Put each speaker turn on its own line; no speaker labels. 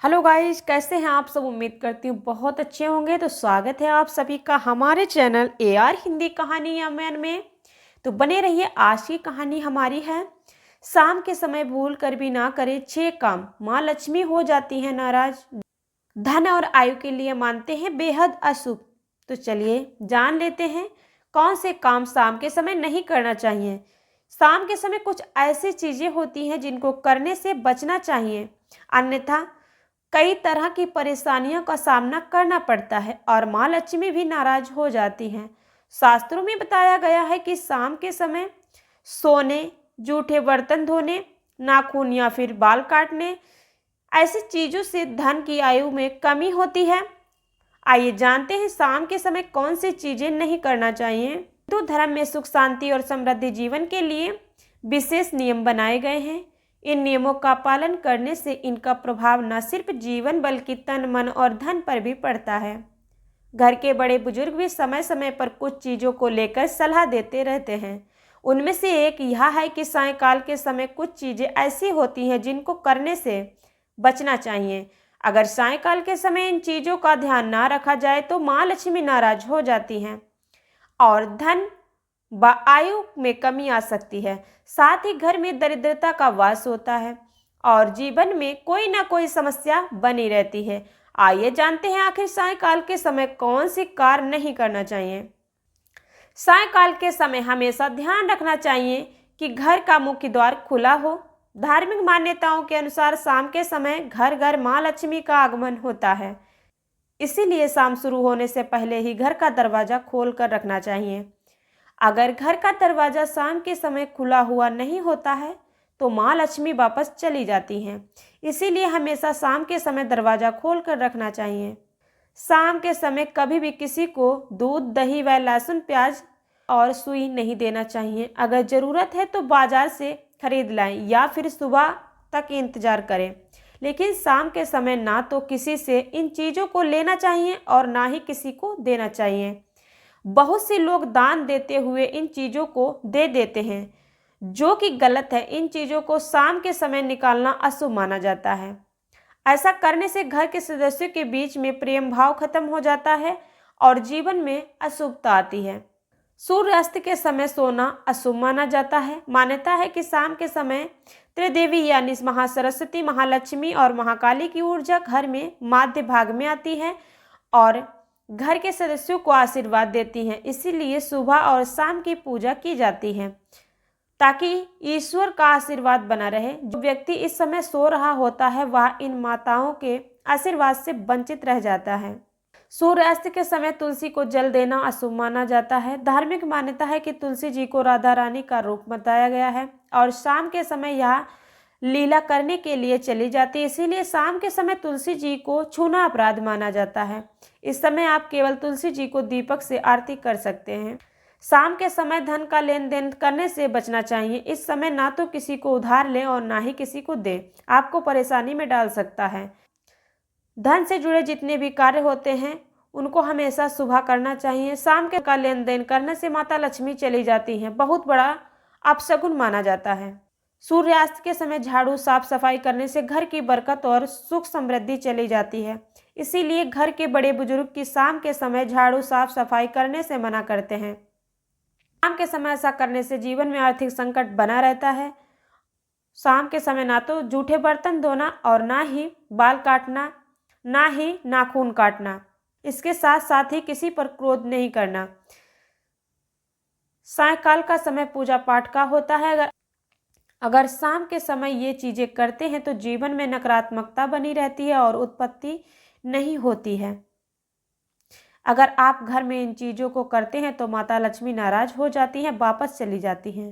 Hello guys, कैसे हैं आप सब। उम्मीद करती हूँ बहुत अच्छे होंगे। तो स्वागत है आप सभी का हमारे चैनल AR हिंदी कहानी अमन में। तो बने रहिए। आज की कहानी हमारी है शाम के समय भूल कर भी ना करे 6 काम, माँ लक्ष्मी हो जाती है नाराज। धन और आयु के लिए मानते हैं बेहद अशुभ। तो चलिए जान लेते हैं कौन से काम शाम के समय नहीं करना चाहिए। शाम के समय कुछ ऐसी चीजें होती हैं जिनको करने से बचना चाहिए, अन्यथा कई तरह की परेशानियों का सामना करना पड़ता है और माँ लक्ष्मी भी नाराज हो जाती हैं। शास्त्रों में बताया गया है कि शाम के समय सोने, जूठे बर्तन धोने, नाखून या फिर बाल काटने ऐसी चीजों से धन की आयु में कमी होती है। आइए जानते हैं शाम के समय कौन सी चीजें नहीं करना चाहिए। हिंदू धर्म में सुख, शांति और समृद्धि जीवन के लिए विशेष नियम बनाए गए हैं। इन नियमों का पालन करने से इनका प्रभाव न सिर्फ जीवन बल्कि तन, मन और धन पर भी पड़ता है। घर के बड़े बुजुर्ग भी समय समय पर कुछ चीज़ों को लेकर सलाह देते रहते हैं। उनमें से एक यह है कि सायंकाल के समय कुछ चीज़ें ऐसी होती हैं जिनको करने से बचना चाहिए। अगर सायंकाल के समय इन चीज़ों का ध्यान ना रखा जाए तो माँ लक्ष्मी नाराज हो जाती हैं और धन व आयु में कमी आ सकती है। साथ ही घर में दरिद्रता का वास होता है और जीवन में कोई ना कोई समस्या बनी रहती है। आइए जानते हैं आखिर सायंकाल के समय कौन सी कार्य नहीं करना चाहिए। सायंकाल के समय हमेशा ध्यान रखना चाहिए कि घर का मुख्य द्वार खुला हो। धार्मिक मान्यताओं के अनुसार शाम के समय घर घर माँ लक्ष्मी का आगमन होता है, इसीलिए शाम शुरू होने से पहले ही घर का दरवाजा खोल कर रखना चाहिए। अगर घर का दरवाजा शाम के समय खुला हुआ नहीं होता है तो माँ लक्ष्मी वापस चली जाती हैं, इसीलिए हमेशा शाम के समय दरवाजा खोल कर रखना चाहिए। शाम के समय कभी भी किसी को दूध, दही व लहसुन, प्याज और सुई नहीं देना चाहिए। अगर ज़रूरत है तो बाजार से खरीद लाएं या फिर सुबह तक इंतज़ार करें, लेकिन शाम के समय ना तो किसी से इन चीज़ों को लेना चाहिए और ना ही किसी को देना चाहिए। बहुत से लोग दान देते हुए इन चीज़ों को दे देते हैं, जो कि गलत है। इन चीज़ों को शाम के समय निकालना अशुभ माना जाता है। ऐसा करने से घर के सदस्यों के बीच में प्रेम भाव खत्म हो जाता है और जीवन में अशुभता आती है। सूर्यास्त के समय सोना अशुभ माना जाता है। मान्यता है कि शाम के समय त्रिदेवी यानी महासरस्वती, महालक्ष्मी और महाकाली की ऊर्जा घर में मध्य भाग में आती है और घर के सदस्यों को आशीर्वाद देती हैं। इसीलिए सुबह और शाम की पूजा की जाती है ताकि ईश्वर का आशीर्वाद बना रहे। जो व्यक्ति इस समय सो रहा होता है वह इन माताओं के आशीर्वाद से वंचित रह जाता है। सूर्यास्त के समय तुलसी को जल देना अशुभ माना जाता है। धार्मिक मान्यता है कि तुलसी जी को राधा रानी का रूप बताया गया है और शाम के समय यह लीला करने के लिए चली जाती है, इसीलिए शाम के समय तुलसी जी को छूना अपराध माना जाता है। इस समय आप केवल तुलसी जी को दीपक से आरती कर सकते हैं। शाम के समय धन का लेन देन करने से बचना चाहिए। इस समय ना तो किसी को उधार लें और ना ही किसी को दें, आपको परेशानी में डाल सकता है। धन से जुड़े जितने भी कार्य होते हैं उनको हमेशा सुबह करना चाहिए। शाम के का लेन देन करने से माता लक्ष्मी चली जाती हैं, बहुत बड़ा अपशगुन माना जाता है। सूर्यास्त के समय झाड़ू, साफ सफाई करने से घर की बरकत और सुख समृद्धि चली जाती है, इसीलिए घर के बड़े बुजुर्ग की शाम के समय झाड़ू, साफ सफाई करने से मना करते हैं। शाम के समय ऐसा करने से जीवन में आर्थिक संकट बना रहता है। शाम के समय ना तो जूठे बर्तन धोना और ना ही बाल काटना, ना ही नाखून काटना। इसके साथ साथ ही किसी पर क्रोध नहीं करना। सायंकाल का समय पूजा पाठ का होता है। अगर शाम के समय ये चीज़ें करते हैं तो जीवन में नकारात्मकता बनी रहती है और उत्पत्ति नहीं होती है। अगर आप घर में इन चीज़ों को करते हैं तो माता लक्ष्मी नाराज हो जाती हैं, वापस चली जाती हैं।